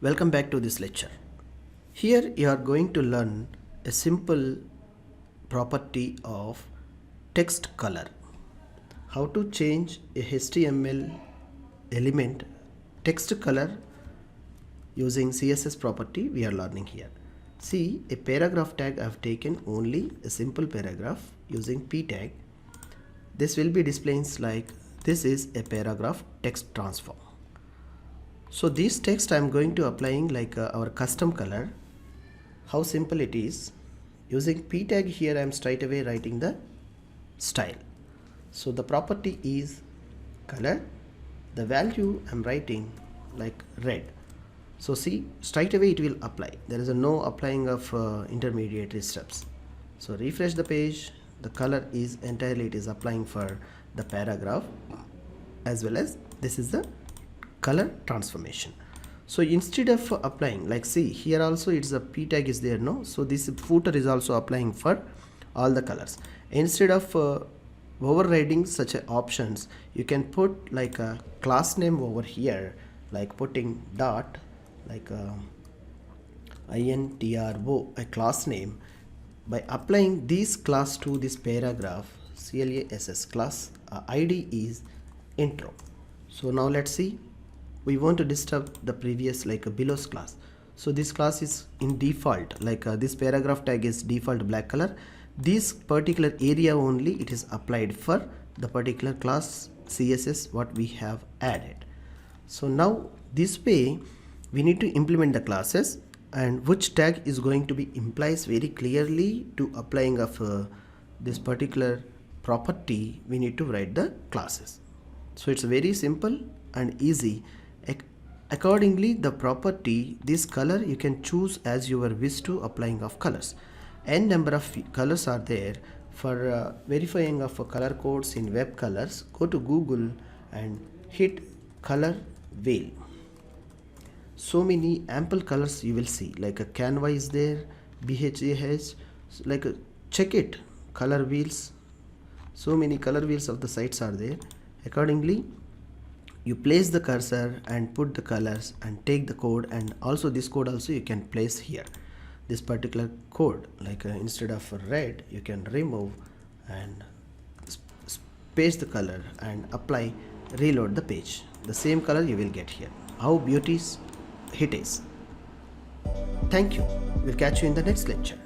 Welcome back to this lecture. Here you are going to learn a simple property of text color. How to change a HTML element text color using CSS property we are learning here. See, a paragraph tag I have taken only a simple paragraph using p tag. This will be displaying like this is a paragraph text transform. So this text I am going to applying like our custom color. How simple it is. Using p tag here I am straight away writing the style. So the property is color. The value I am writing like red. So see, straight away it will apply. There is no applying of intermediary steps. So refresh the page. The color is entirely it is applying for the paragraph as well as this is the color transformation. So instead of applying, like see here also it's a p tag is there, no? So this footer is also applying for all the colors. Instead of overriding such options, you can put like a class name over here, like putting dot like intro, a class name. By applying this class to this paragraph, class class id is intro. So now let's see. We want to disturb the previous like a below's class. So this class is in default, like this paragraph tag is default black color. This particular area only it is applied for the particular class CSS what we have added. So now this way we need to implement the classes, and which tag is going to be implies very clearly to applying of this particular property. We need to write the classes. So it's very simple and easy. Accordingly, the property, this color you can choose as your wish to applying of colors. N number of colors are there. For verifying of color codes in web colors, go to Google and hit color wheel. So many ample colors you will see, like a Canva is there, BHAH, like check it, color wheels. So many color wheels of the sites are there. Accordingly, you place the cursor and put the colors and take the code, and also this code also you can place here. This particular code, like instead of red you can remove and paste the color and apply, reload the page. The same color you will get here. How beautiful it is. Thank you. We'll catch you in the next lecture.